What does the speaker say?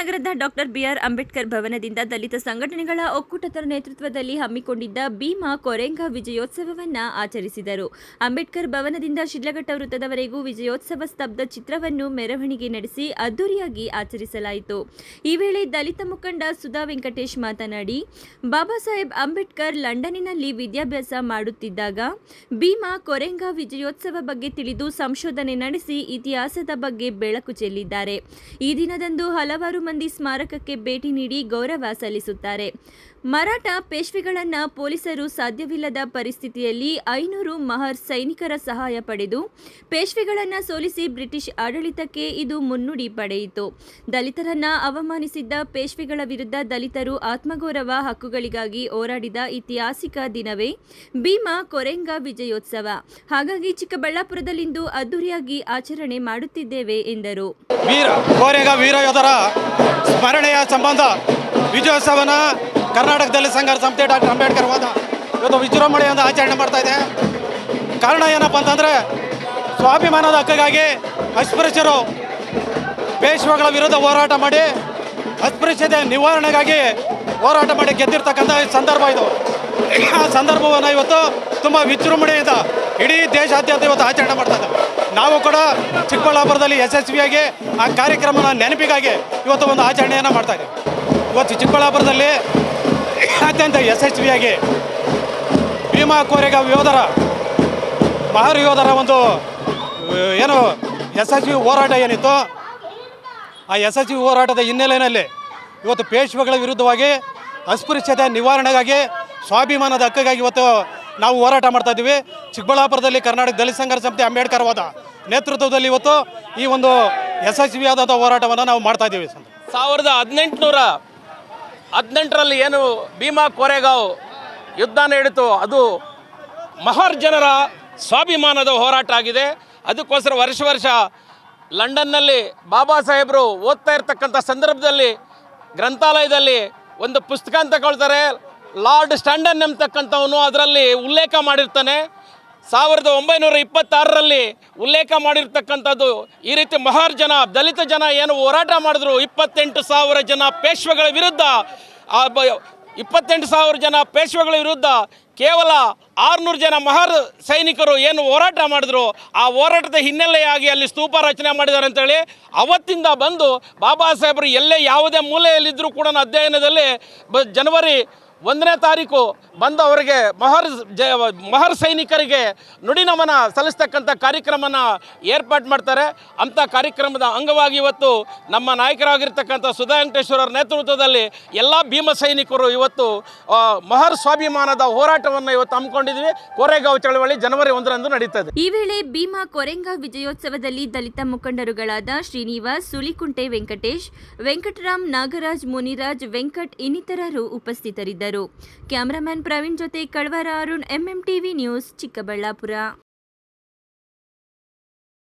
ನಗರದ doctor B R Ambedkar ಭವನದಿಂದ ದಲಿತ ಸಂಘಟನೆಗಳ ಒಕ್ಕೂಟದ ನೇತೃತ್ವದಲ್ಲಿ ಹಮ್ಮಿಕೊಂಡಿದ್ದ ಭೀಮಾ ಕೊರೆಂಗ ವಿಜಯೋತ್ಸವವನ್ನು ಆಚರಿಸಿದರು. ಅಂಬೇಡ್ಕರ್ ಭವನದಿಂದ ಶಿಡ್ಲಘಟ್ಟ ವೃತ್ತದವರೆಗೂ ವಿಜಯೋತ್ಸವ ಸ್ತಬ್ಧ ಚಿತ್ರವನ್ನು ಮೆರವಣಿಗೆ ನಡೆಸಿ ಅದ್ದೂರಿಯಾಗಿ ಆಚರಿಸಲಾಯಿತು. ಈ ವೇಳೆ ದಲಿತ ಮುಖಂಡ ಸುಧಾ ವೆಂಕಟೇಶ್ ಮಾತನಾಡಿ, ಬಾಬಾ ಸಾಹೇಬ್ ಅಂಬೇಡ್ಕರ್ ಲಂಡನ್ನಿನಲ್ಲಿ ವಿದ್ಯಾಭ್ಯಾಸ ಮಾಡುತ್ತಿದ್ದಾಗ ಭೀಮಾ ಕೊರೆಂಗ ವಿಜಯೋತ್ಸವ ಬಗ್ಗೆ ತಿಳಿದು ಸಂಶೋಧನೆ ನಡೆಸಿ ಇತಿಹಾಸದ ಬಗ್ಗೆ ಬೆಳಕು ಚೆಲ್ಲಿದ್ದಾರೆ. ಈ ದಿನದಂದು ಹಲವಾರು ಮಂದಿ ಸ್ಮಾರಕಕ್ಕೆ ಭೇಟಿ ನೀಡಿ ಗೌರವ ಸಲ್ಲಿಸುತ್ತಾರೆ. ಮರಾಠ ಪೇಶ್ವೆಗಳನ್ನು ಪೊಲೀಸರು ಸಾಧ್ಯವಿಲ್ಲದ ಪರಿಸ್ಥಿತಿಯಲ್ಲಿ 500 ಮಹರ್ ಸೈನಿಕರ ಸಹಾಯ ಪಡೆದು ಪೇಶ್ವೆಗಳನ್ನು ಸೋಲಿಸಿ ಬ್ರಿಟಿಷ್ ಆಡಳಿತಕ್ಕೆ ಇದು ಮುನ್ನುಡಿ ಪಡೆಯಿತು. ದಲಿತರನ್ನ ಅವಮಾನಿಸಿದ್ದ ಪೇಶ್ವೆಗಳ ವಿರುದ್ಧ ದಲಿತರು ಆತ್ಮಗೌರವ ಹಕ್ಕುಗಳಿಗಾಗಿ ಹೋರಾಡಿದ ಐತಿಹಾಸಿಕ ದಿನವೇ ಭೀಮಾ ಕೊರೆಂಗ ವಿಜಯೋತ್ಸವ. ಹಾಗಾಗಿ ಚಿಕ್ಕಬಳ್ಳಾಪುರದಲ್ಲಿಂದು ಅದ್ದೂರಿಯಾಗಿ ಆಚರಣೆ ಮಾಡುತ್ತಿದ್ದೇವೆ ಎಂದರು. ವೀರ ಯೋಧರ ಸ್ಮರಣೆಯ ಸಂಬಂಧ ವಿಜಯೋತ್ಸವನ ಕರ್ನಾಟಕದಲ್ಲಿ ಸಂಘರ್ಷ ಸಂಸ್ಥೆ ಡಾಕ್ಟರ್ ಅಂಬೇಡ್ಕರ್ ವಾದ ಇವತ್ತು ವಿಜೃಂಭಣೆಯಿಂದ ಆಚರಣೆ ಮಾಡ್ತಾ ಇದೆ. ಕಾರಣ ಏನಪ್ಪ ಅಂತಂದರೆ, ಸ್ವಾಭಿಮಾನದ ಹಕ್ಕಿಗಾಗಿ ಅಸ್ಪೃಶ್ಯರು ಪೇಶ್ವೆಗಳ ವಿರುದ್ಧ ಹೋರಾಟ ಮಾಡಿ ಅಸ್ಪೃಶ್ಯತೆ ನಿವಾರಣೆಗಾಗಿ ಹೋರಾಟ ಮಾಡಿ ಗೆದ್ದಿರ್ತಕ್ಕಂಥ ಸಂದರ್ಭ ಇದು. ಆ ಸಂದರ್ಭವನ್ನು ಇವತ್ತು ತುಂಬ ವಿಜೃಂಭಣೆಯಿಂದ ಇಡೀ ದೇಶಾದ್ಯಂತ ಇವತ್ತು ಆಚರಣೆ ಮಾಡ್ತಾ ಇದ್ದಾರೆ. ನಾವು ಕೂಡ ಚಿಕ್ಕಬಳ್ಳಾಪುರದಲ್ಲಿ ಯಶಸ್ವಿಯಾಗಿ ಆ ಕಾರ್ಯಕ್ರಮನ ನೆನಪಿಗಾಗಿ ಇವತ್ತು ಒಂದು ಆಚರಣೆಯನ್ನು ಮಾಡ್ತಾ ಇದ್ದೀವಿ. ಇವತ್ತು ಚಿಕ್ಕಬಳ್ಳಾಪುರದಲ್ಲಿ ಅತ್ಯಂತ ಯಶಸ್ವಿಯಾಗಿ ಭೀಮಾ ಕೊರೆಂಗ ಮಹರ್ ಯೋಧರ ಒಂದು ಏನು ಯಶಸ್ವಿ ಹೋರಾಟ ಏನಿತ್ತು, ಆ ಯಶಸ್ವಿ ಹೋರಾಟದ ಹಿನ್ನೆಲೆಯಲ್ಲಿ ಇವತ್ತು ಪೇಶ್ವೆಗಳ ವಿರುದ್ಧವಾಗಿ ಅಸ್ಪೃಶ್ಯತೆ ನಿವಾರಣೆಗಾಗಿ ಸ್ವಾಭಿಮಾನದ ಹಕ್ಕಿಗಾಗಿ ಇವತ್ತು ನಾವು ಹೋರಾಟ ಮಾಡ್ತಾ ಇದ್ದೀವಿ. ಚಿಕ್ಕಬಳ್ಳಾಪುರದಲ್ಲಿ ಕರ್ನಾಟಕ ದಲಿತ ಸಂಘರ್ಷ ಸಮಿತಿ ಅಂಬೇಡ್ಕರ್ ವಾದ ನೇತೃತ್ವದಲ್ಲಿ ಇವತ್ತು ಈ ಒಂದು ಯಶಸ್ವಿಯಾದಂಥ ಹೋರಾಟವನ್ನು ನಾವು ಮಾಡ್ತಾ ಇದ್ದೀವಿ. 1818ರಲ್ಲಿ ಏನು ಭೀಮಾ ಕೊರೆಗಾಂವ್ ಯುದ್ಧ ನಡೆಯಿತು, ಅದು ಮಹರ್ ಜನರ ಸ್ವಾಭಿಮಾನದ ಹೋರಾಟ ಆಗಿದೆ. ಅದಕ್ಕೋಸ್ಕರ ವರ್ಷ ಲಂಡನ್ನಲ್ಲಿ ಬಾಬಾ ಸಾಹೇಬರು ಓದ್ತಾ ಇರ್ತಕ್ಕಂಥ ಸಂದರ್ಭದಲ್ಲಿ ಗ್ರಂಥಾಲಯದಲ್ಲಿ ಒಂದು ಪುಸ್ತಕ ಅಂತ ತಗೊಳ್ತಾರೆ. ಲಾರ್ಡ್ ಸ್ಟ್ಯಾಂಡನ್ ಎಂಬತಕ್ಕಂಥವನು ಅದರಲ್ಲಿ ಉಲ್ಲೇಖ ಮಾಡಿರ್ತಾನೆ. 1926ರಲ್ಲಿ ಉಲ್ಲೇಖ ಮಾಡಿರ್ತಕ್ಕಂಥದ್ದು ಈ ರೀತಿ ಮಹರ್ ಜನ, ದಲಿತ ಜನ ಏನು ಹೋರಾಟ ಮಾಡಿದ್ರು, 28,000 ಜನ ಪೇಶ್ವೆಗಳ ವಿರುದ್ಧ, 28,000 ಜನ ಪೇಶ್ವೆಗಳ ವಿರುದ್ಧ ಕೇವಲ 600 ಜನ ಮಹರ್ ಸೈನಿಕರು ಏನು ಹೋರಾಟ ಮಾಡಿದ್ರು, ಆ ಹೋರಾಟದ ಹಿನ್ನೆಲೆಯಾಗಿ ಅಲ್ಲಿ ಸ್ತೂಪ ರಚನೆ ಮಾಡಿದ್ದಾರೆ ಅಂತೇಳಿ ಅವತ್ತಿಂದ ಬಂದು ಬಾಬಾ ಸಾಹೇಬರು ಎಲ್ಲೇ ಯಾವುದೇ ಮೂಲೆಯಲ್ಲಿದ್ದರೂ ಕೂಡ ಅಧ್ಯಯನದಲ್ಲಿ ಜನವರಿ 1ನೇ ತಾರೀಕು ಬಂದು ಅವರಿಗೆ ಮಹರ್ ಸೈನಿಕರಿಗೆ ನುಡಿನಮನ ಸಲ್ಲಿಸ್ತಕ್ಕಂಥ ಕಾರ್ಯಕ್ರಮನ ಏರ್ಪಾಡು ಮಾಡ್ತಾರೆ. ಅಂಥ ಕಾರ್ಯಕ್ರಮದ ಅಂಗವಾಗಿ ಇವತ್ತು ನಮ್ಮ ನಾಯಕರಾಗಿರ್ತಕ್ಕಂಥ ಸುಧಾ ವೆಂಕಟೇಶ್ವರರ ನೇತೃತ್ವದಲ್ಲಿ ಎಲ್ಲ ಭೀಮ ಸೈನಿಕರು ಇವತ್ತು ಮಹರ್ ಸ್ವಾಭಿಮಾನದ ಹೋರಾಟವನ್ನು ಇವತ್ತು ಹಮ್ಮಿಕೊಂಡಿದ್ವಿ. ಕೊರೆಗಾಂವ್ ಚಳವಳಿ ಜನವರಿ 1ರಂದು ನಡೀತದೆ. ಈ ವೇಳೆ ಭೀಮಾ ಕೊರೆಂಗ ವಿಜಯೋತ್ಸವದಲ್ಲಿ ದಲಿತ ಮುಖಂಡರುಗಳಾದ ಶ್ರೀನಿವಾಸ್, ಸುಲಿಕುಂಟೆ ವೆಂಕಟೇಶ್, ವೆಂಕಟರಾಮ್, ನಾಗರಾಜ್, ಮುನಿರಾಜ್, ವೆಂಕಟ್ ಇನ್ನಿತರರು ಉಪಸ್ಥಿತರಿದ್ದರು. ಕ್ಯಾಮರಾಮನ್ ಪ್ರವೀಣ್ ಜೊತೆ ಕಳ್ವರ Arun, MM TV news, Chikkaballapur.